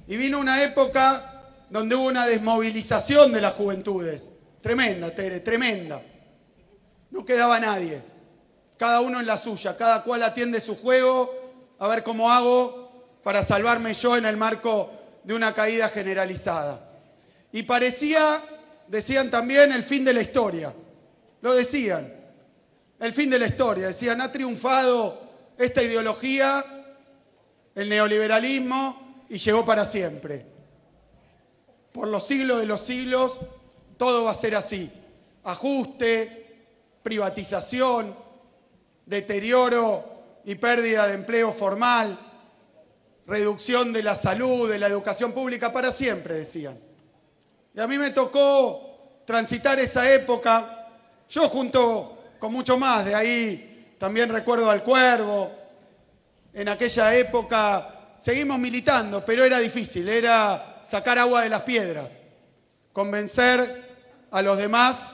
Y vino una época donde hubo una desmovilización de las juventudes. Tremenda, Tere, tremenda. No quedaba nadie. Cada uno en la suya, cada cual atiende su juego, a ver cómo hago para salvarme yo en el marco de una caída generalizada. Y parecía, decían también, el fin de la historia. Lo decían, el fin de la historia. Decían, ha triunfado esta ideología, el neoliberalismo, y llegó para siempre. Por los siglos de los siglos, todo va a ser así. Ajuste, privatización, deterioro y pérdida de empleo formal, reducción de la salud, de la educación pública, para siempre, decían. Y a mí me tocó transitar esa época, yo junto con mucho más, de ahí también recuerdo al Cuervo, en aquella época seguimos militando, pero era difícil, era sacar agua de las piedras, convencer a los demás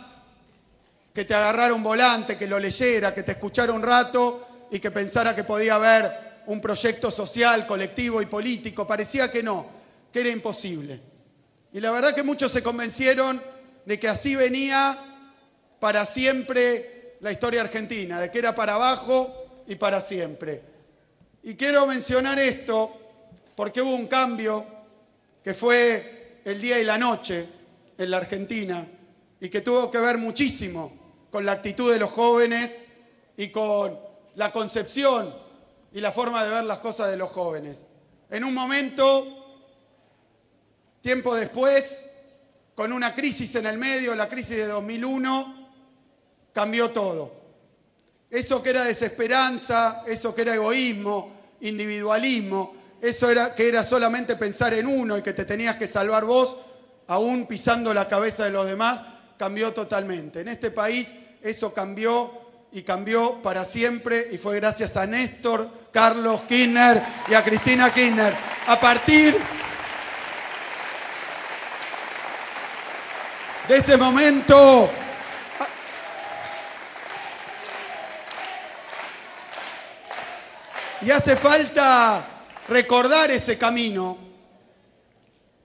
que te agarrara un volante, que lo leyera, que te escuchara un rato y que pensara que podía haber un proyecto social, colectivo y político. Parecía que no, que era imposible. Y la verdad que muchos se convencieron de que así venía para siempre la historia argentina, de que era para abajo y para siempre. Y quiero mencionar esto porque hubo un cambio que fue el día y la noche en la Argentina y que tuvo que ver muchísimo con la actitud de los jóvenes y con la concepción y la forma de ver las cosas de los jóvenes. En un momento, tiempo después, con una crisis en el medio, la crisis de 2001, cambió todo. Eso que era desesperanza, eso que era egoísmo, individualismo, eso que era solamente pensar en uno y que te tenías que salvar vos, aún pisando la cabeza de los demás, cambió totalmente. En este país eso cambió y cambió para siempre y fue gracias a Néstor, Carlos Kirchner y a Cristina Kirchner. A partir de ese momento y hace falta recordar ese camino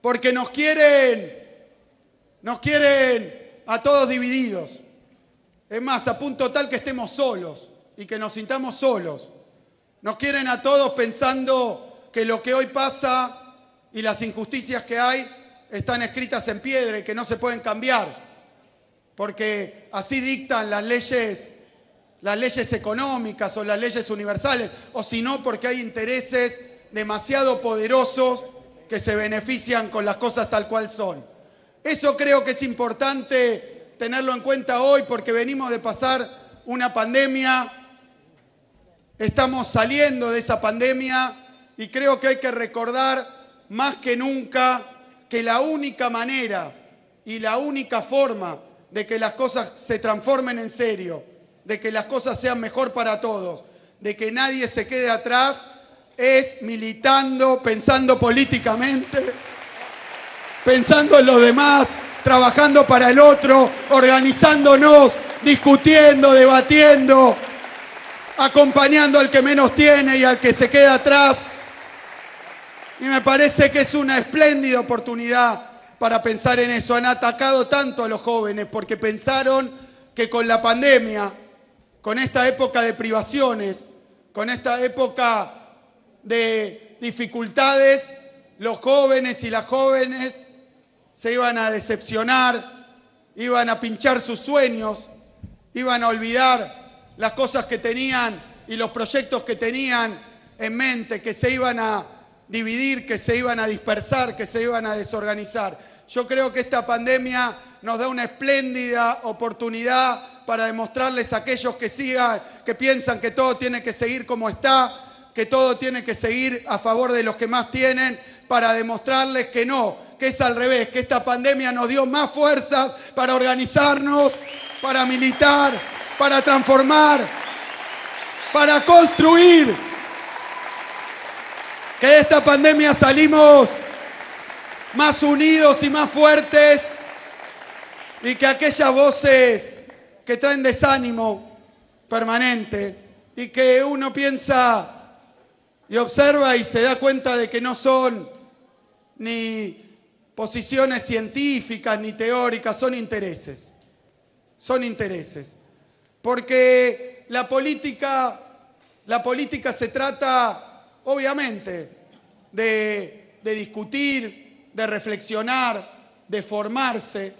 porque nos quieren a todos divididos. Es más, a punto tal que estemos solos y que nos sintamos solos. Nos quieren a todos pensando que lo que hoy pasa y las injusticias que hay están escritas en piedra y que no se pueden cambiar, porque así dictan las leyes económicas o las leyes universales, o si no, porque hay intereses demasiado poderosos que se benefician con las cosas tal cual son. Eso creo que es importante tenerlo en cuenta hoy porque venimos de pasar una pandemia, estamos saliendo de esa pandemia y creo que hay que recordar más que nunca que la única manera y la única forma de que las cosas se transformen en serio, de que las cosas sean mejor para todos, de que nadie se quede atrás, es militando, pensando políticamente, pensando en los demás, trabajando para el otro, organizándonos, discutiendo, debatiendo, acompañando al que menos tiene y al que se queda atrás. Y me parece que es una espléndida oportunidad para pensar en eso. Han atacado tanto a los jóvenes porque pensaron que con la pandemia, con esta época de privaciones, con esta época de dificultades, los jóvenes y las jóvenes se iban a decepcionar, iban a pinchar sus sueños, iban a olvidar las cosas que tenían y los proyectos que tenían en mente, que se iban a dividir, que se iban a dispersar, que se iban a desorganizar. Yo creo que esta pandemia nos da una espléndida oportunidad para demostrarles a aquellos que piensan que todo tiene que seguir como está, que todo tiene que seguir a favor de los que más tienen, para demostrarles que no, que es al revés, que esta pandemia nos dio más fuerzas para organizarnos, para militar, para transformar, para construir. Que de esta pandemia salimos más unidos y más fuertes y que aquellas voces que traen desánimo permanente y que uno piensa y observa y se da cuenta de que no son ni posiciones científicas, ni teóricas, son intereses. Son intereses. Porque la política se trata, obviamente, de discutir, de reflexionar, de formarse,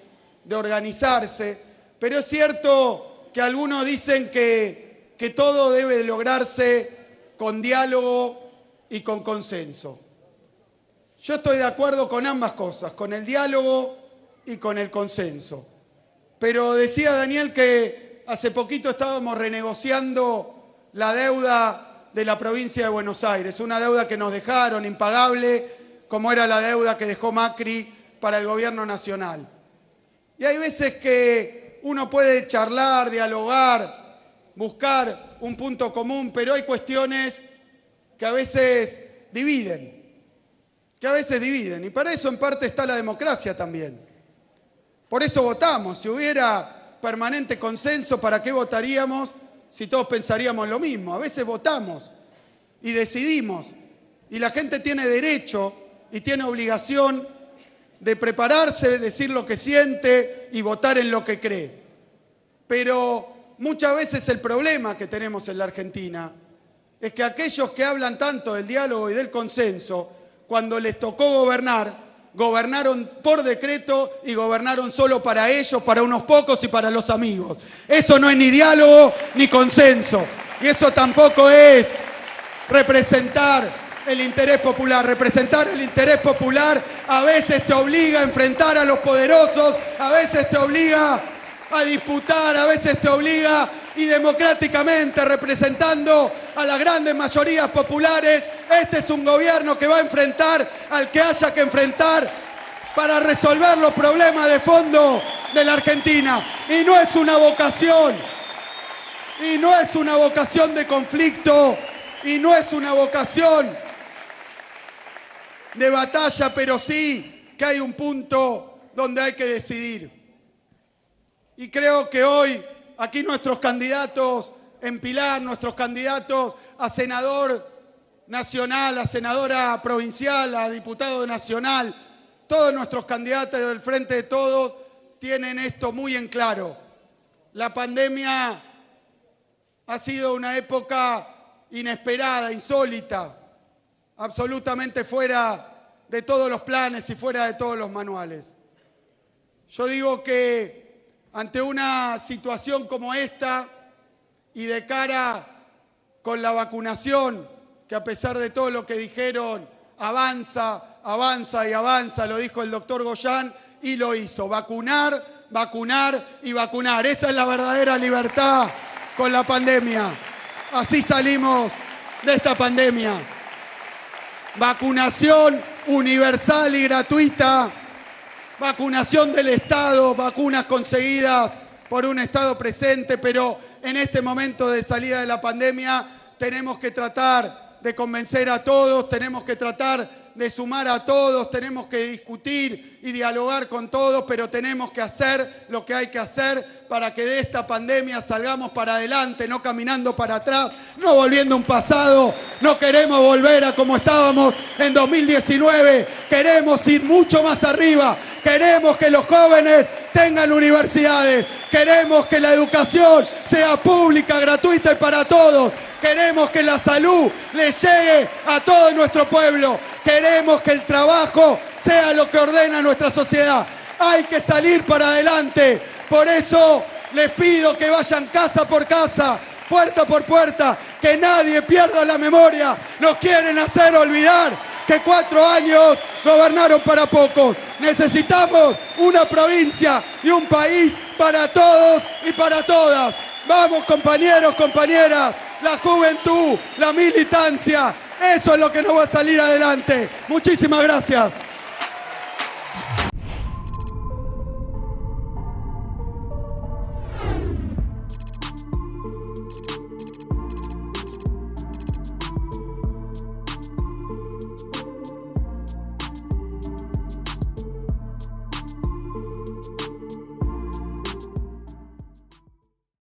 de organizarse, pero es cierto que algunos dicen que todo debe lograrse con diálogo y con consenso. Yo estoy de acuerdo con ambas cosas, con el diálogo y con el consenso. Pero decía Daniel que hace poquito estábamos renegociando la deuda de la provincia de Buenos Aires, una deuda que nos dejaron impagable, como era la deuda que dejó Macri para el gobierno nacional. Y hay veces que uno puede charlar, dialogar, buscar un punto común, pero hay cuestiones que a veces dividen. Y para eso en parte está la democracia también. Por eso votamos. Si hubiera permanente consenso, ¿para qué votaríamos si todos pensaríamos lo mismo? A veces votamos y decidimos. Y la gente tiene derecho y tiene obligación de prepararse, decir lo que siente y votar en lo que cree. Pero muchas veces el problema que tenemos en la Argentina es que aquellos que hablan tanto del diálogo y del consenso, cuando les tocó gobernar, gobernaron por decreto y gobernaron solo para ellos, para unos pocos y para los amigos. Eso no es ni diálogo ni consenso. Y eso tampoco es representar el interés popular. Representar el interés popular a veces te obliga a enfrentar a los poderosos, a veces te obliga a disputar, a veces te obliga y democráticamente representando a las grandes mayorías populares. Este es un gobierno que va a enfrentar al que haya que enfrentar para resolver los problemas de fondo de la Argentina. Y no es una vocación, de conflicto, y no es una vocación de batalla, pero sí que hay un punto donde hay que decidir. Y creo que hoy aquí nuestros candidatos en Pilar, nuestros candidatos a senador nacional, a senadora provincial, a diputado nacional, todos nuestros candidatos del Frente de Todos tienen esto muy en claro. La pandemia ha sido una época inesperada, insólita, absolutamente fuera de todos los planes y fuera de todos los manuales. Yo digo que ante una situación como esta y de cara con la vacunación, que a pesar de todo lo que dijeron, avanza, avanza y avanza, lo dijo el doctor Goyán y lo hizo. Vacunar, vacunar y vacunar. Esa es la verdadera libertad con la pandemia. Así salimos de esta pandemia. Vacunación universal y gratuita. Vacunación del Estado, vacunas conseguidas por un Estado presente, pero en este momento de salida de la pandemia tenemos que tratar de convencer a todos, tenemos que tratar de sumar a todos, tenemos que discutir y dialogar con todos, pero tenemos que hacer lo que hay que hacer para que de esta pandemia salgamos para adelante, no caminando para atrás, no volviendo a un pasado. No queremos volver a como estábamos en 2019, queremos ir mucho más arriba, queremos que los jóvenes tengan universidades, queremos que la educación sea pública, gratuita y para todos. Queremos que la salud le llegue a todo nuestro pueblo. Queremos que el trabajo sea lo que ordena nuestra sociedad. Hay que salir para adelante. Por eso les pido que vayan casa por casa, puerta por puerta, que nadie pierda la memoria. Nos quieren hacer olvidar que 4 años gobernaron para pocos. Necesitamos una provincia y un país para todos y para todas. Vamos, compañeros, compañeras. La juventud, la militancia, eso es lo que nos va a salir adelante. Muchísimas gracias.